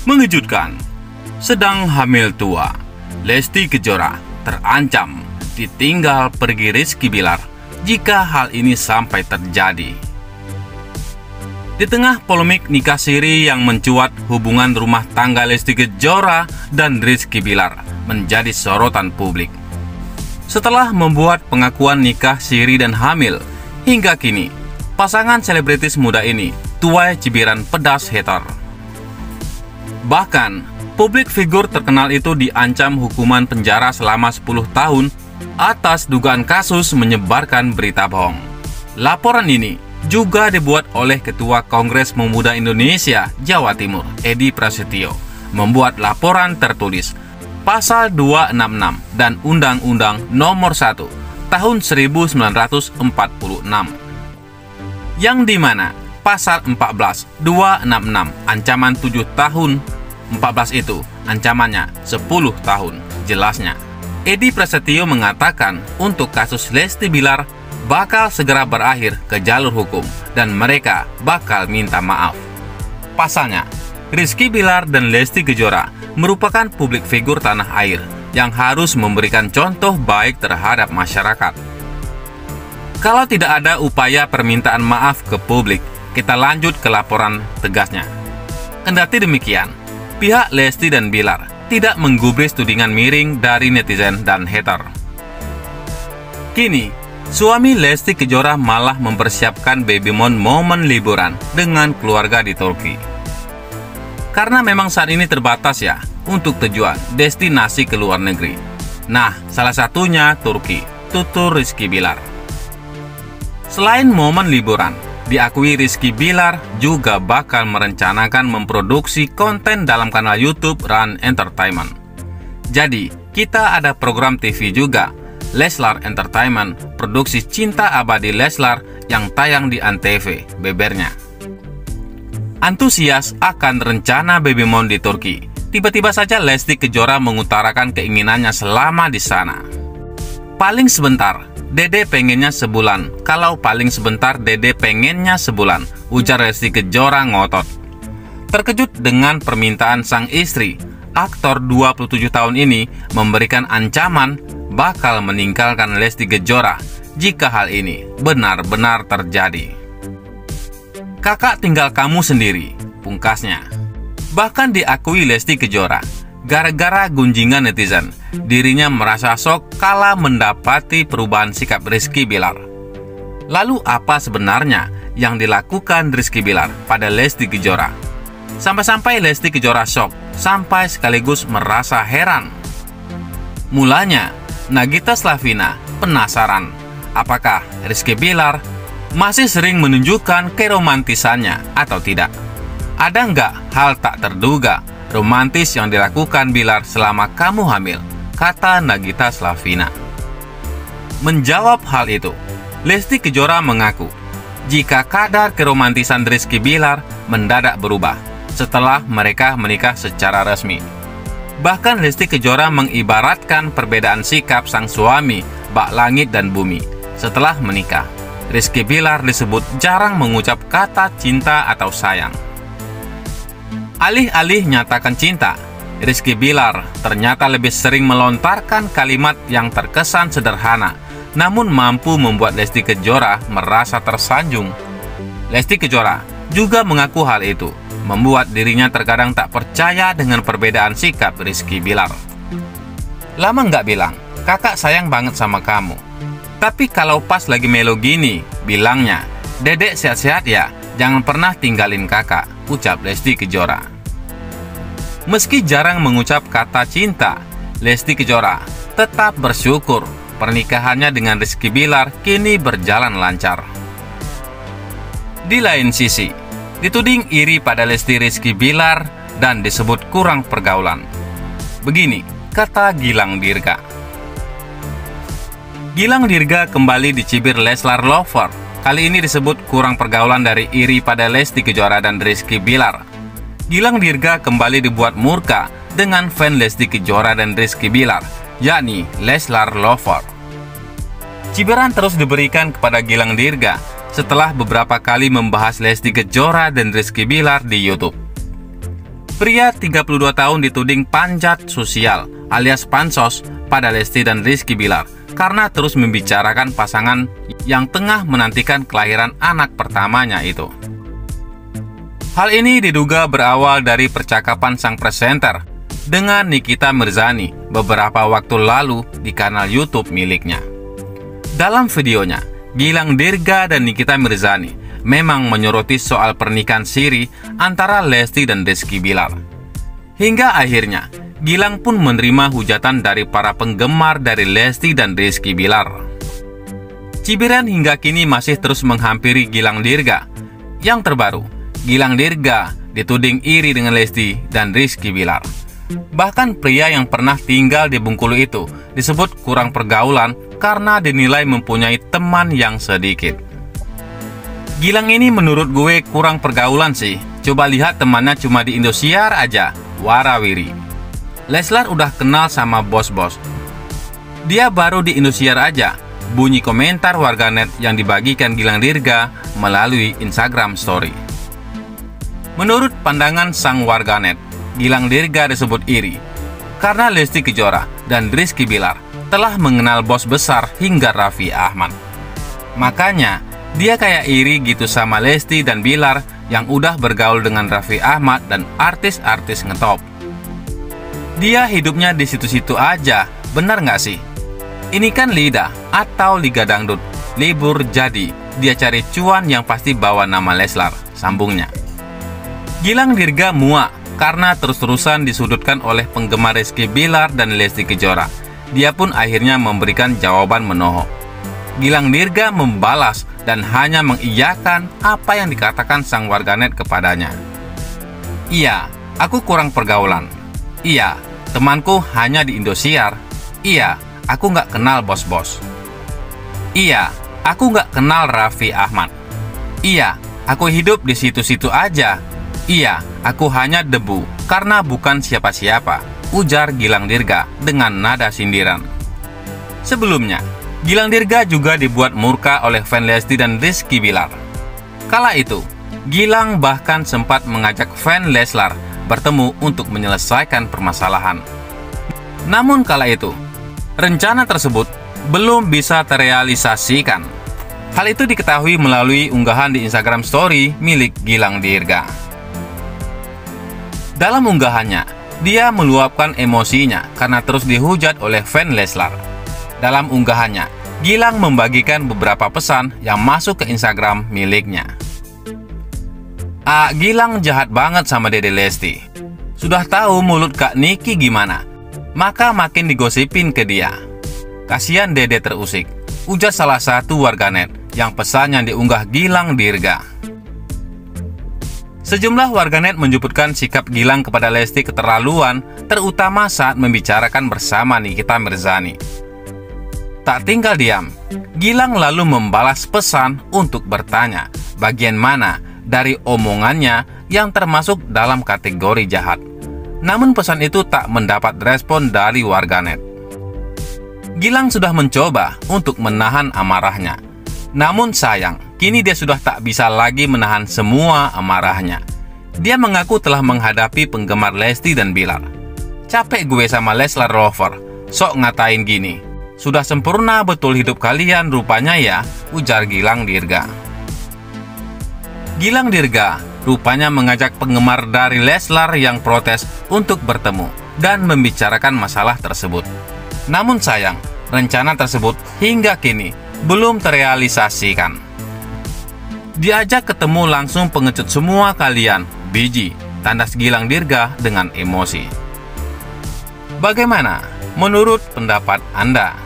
Mengejutkan, sedang hamil tua, Lesti Kejora terancam ditinggal pergi Rizky Bilar jika hal ini sampai terjadi. Di tengah polemik nikah siri yang mencuat, hubungan rumah tangga Lesti Kejora dan Rizky Bilar menjadi sorotan publik. Setelah membuat pengakuan nikah siri dan hamil, hingga kini pasangan selebritis muda ini tuai cibiran pedas hater. Bahkan, publik figur terkenal itu diancam hukuman penjara selama 10 tahun atas dugaan kasus menyebarkan berita bohong. Laporan ini juga dibuat oleh Ketua Kongres Pemuda Indonesia Jawa Timur, Edi Prasetyo, membuat laporan tertulis Pasal 266 dan Undang-Undang Nomor 1 Tahun 1946, yang dimana Pasal 14 266 ancaman 7 tahun, 14 itu ancamannya 10 tahun. Jelasnya, Edi Prasetyo mengatakan untuk kasus Lesti Bilar bakal segera berakhir ke jalur hukum dan mereka bakal minta maaf. Pasalnya, Rizky Bilar dan Lesti Kejora merupakan publik figur tanah air yang harus memberikan contoh baik terhadap masyarakat. Kalau tidak ada upaya permintaan maaf ke publik, kita lanjut ke laporan, tegasnya. Kendati demikian, pihak Lesti dan Bilar tidak menggubris tudingan miring dari netizen dan hater. Kini, suami Lesti Kejora malah mempersiapkan babymon momen liburan dengan keluarga di Turki. Karena memang saat ini terbatas ya untuk tujuan destinasi ke luar negeri. Nah, salah satunya Turki, tutur Rizky Bilar. Selain momen liburan, diakui Rizky Bilar juga bakal merencanakan memproduksi konten dalam kanal YouTube Run Entertainment. Jadi, kita ada program TV juga, Leslar Entertainment, produksi Cinta Abadi Leslar yang tayang di Antv, bebernya. Antusias akan rencana babymon di Turki. Tiba-tiba saja Lesti Kejora mengutarakan keinginannya selama di sana. Paling sebentar, Dede pengennya sebulan. Kalau paling sebentar Dede pengennya sebulan, ujar Lesti Kejora ngotot. Terkejut dengan permintaan sang istri, aktor 27 tahun ini memberikan ancaman bakal meninggalkan Lesti Kejora jika hal ini benar-benar terjadi. Kakak tinggal kamu sendiri, pungkasnya. Bahkan diakui Lesti Kejora, gara-gara gunjingan netizen, dirinya merasa shock kala mendapati perubahan sikap Rizky Bilar. Lalu apa sebenarnya yang dilakukan Rizky Bilar pada Lesti Kejora? Sampai-sampai Lesti Kejora shock, sampai sekaligus merasa heran. Mulanya, Nagita Slavina penasaran, apakah Rizky Bilar masih sering menunjukkan keromantisannya atau tidak? Ada nggak hal tak terduga romantis yang dilakukan Bilar selama kamu hamil, kata Nagita Slavina. Menjawab hal itu, Lesti Kejora mengaku jika kadar keromantisan Rizky Bilar mendadak berubah setelah mereka menikah secara resmi. Bahkan Lesti Kejora mengibaratkan perbedaan sikap sang suami, bak langit dan bumi. Setelah menikah, Rizky Bilar disebut jarang mengucap kata cinta atau sayang. Alih-alih nyatakan cinta, Rizky Bilar ternyata lebih sering melontarkan kalimat yang terkesan sederhana, namun mampu membuat Lesti Kejora merasa tersanjung. Lesti Kejora juga mengaku hal itu membuat dirinya terkadang tak percaya dengan perbedaan sikap Rizky Bilar. Lama nggak bilang, kakak sayang banget sama kamu. Tapi kalau pas lagi melo gini, bilangnya, dedek sehat-sehat ya, jangan pernah tinggalin kakak, ucap Lesti Kejora. Meski jarang mengucap kata cinta, Lesti Kejora tetap bersyukur pernikahannya dengan Rizky Bilar kini berjalan lancar. Di lain sisi, dituding iri pada Lesti Rizky Bilar dan disebut kurang pergaulan. Begini kata Gilang Dirga. Gilang Dirga kembali dicibir Leslar Lover. Kali ini disebut kurang pergaulan dari iri pada Lesti Kejora dan Rizky Bilar. Gilang Dirga kembali dibuat murka dengan fan Lesti Kejora dan Rizky Bilar, yakni Leslar Lover. Cibiran terus diberikan kepada Gilang Dirga setelah beberapa kali membahas Lesti Kejora dan Rizky Bilar di YouTube. Pria 32 tahun dituding panjat sosial alias pansos pada Lesti dan Rizky Bilar karena terus membicarakan pasangan yang tengah menantikan kelahiran anak pertamanya itu. Hal ini diduga berawal dari percakapan sang presenter dengan Nikita Mirzani beberapa waktu lalu di kanal YouTube miliknya. Dalam videonya, Gilang Dirga dan Nikita Mirzani memang menyoroti soal pernikahan siri antara Lesti dan Rizky Bilar. Hingga akhirnya, Gilang pun menerima hujatan dari para penggemar dari Lesti dan Rizky Bilar. Cibiran hingga kini masih terus menghampiri Gilang Dirga. Yang terbaru, Gilang Dirga dituding iri dengan Lesti dan Rizky Bilar. Bahkan pria yang pernah tinggal di Bengkulu itu disebut kurang pergaulan karena dinilai mempunyai teman yang sedikit. Gilang ini menurut gue kurang pergaulan sih. Coba lihat temannya cuma di Indosiar aja, warawiri. Leslar udah kenal sama bos-bos. Dia baru di Indosiar aja, bunyi komentar warganet yang dibagikan Gilang Dirga melalui Instagram Story. Menurut pandangan sang warganet, Gilang Dirga disebut iri karena Lesti Kejora dan Rizky Bilar telah mengenal bos besar hingga Raffi Ahmad. Makanya, dia kayak iri gitu sama Lesti dan Bilar yang udah bergaul dengan Raffi Ahmad dan artis-artis ngetop. Dia hidupnya di situ-situ aja, benar nggak sih? Ini kan Lida atau Liga Dangdut, libur jadi dia cari cuan yang pasti bawa nama Leslar, sambungnya. Gilang Dirga muak karena terus-terusan disudutkan oleh penggemar Rizky Bilar dan Lesti Kejora. Dia pun akhirnya memberikan jawaban menohok. Gilang Dirga membalas dan hanya mengiyakan apa yang dikatakan sang warganet kepadanya. Iya, aku kurang pergaulan. Iya, temanku hanya di Indosiar. Iya, aku nggak kenal bos-bos. Iya, aku nggak kenal Raffi Ahmad. Iya, aku hidup di situ-situ aja. Iya, aku hanya debu karena bukan siapa-siapa, ujar Gilang Dirga dengan nada sindiran. Sebelumnya, Gilang Dirga juga dibuat murka oleh fans Lesti dan Rizky Bilar. Kala itu, Gilang bahkan sempat mengajak fans Leslar bertemu untuk menyelesaikan permasalahan. Namun kala itu, rencana tersebut belum bisa terrealisasikan. Hal itu diketahui melalui unggahan di Instagram Story milik Gilang Dirga. Dalam unggahannya, dia meluapkan emosinya karena terus dihujat oleh fans Leslar. Dalam unggahannya, Gilang membagikan beberapa pesan yang masuk ke Instagram miliknya. Gilang jahat banget sama Dede Lesti. Sudah tahu mulut Kak Niki gimana, maka makin digosipin ke dia. Kasihan Dede terusik, ujar salah satu warganet yang pesannya diunggah Gilang Dirga. Sejumlah warganet menyebutkan sikap Gilang kepada Lesti keterlaluan, terutama saat membicarakan bersama Nikita Mirzani. Tak tinggal diam, Gilang lalu membalas pesan untuk bertanya bagian mana dari omongannya yang termasuk dalam kategori jahat. Namun pesan itu tak mendapat respon dari warganet. Gilang sudah mencoba untuk menahan amarahnya. Namun sayang, kini dia sudah tak bisa lagi menahan semua amarahnya. Dia mengaku telah menghadapi penggemar Lesti dan Bilar. Capek gue sama Leslar Rover, sok ngatain gini. Sudah sempurna betul hidup kalian rupanya ya, ujar Gilang Dirga. Gilang Dirga rupanya mengajak penggemar dari Leslar yang protes untuk bertemu dan membicarakan masalah tersebut. Namun sayang, rencana tersebut hingga kini belum terrealisasikan. Diajak ketemu langsung pengecut semua kalian, biji, tandas Gilang Dirga dengan emosi. Bagaimana menurut pendapat Anda?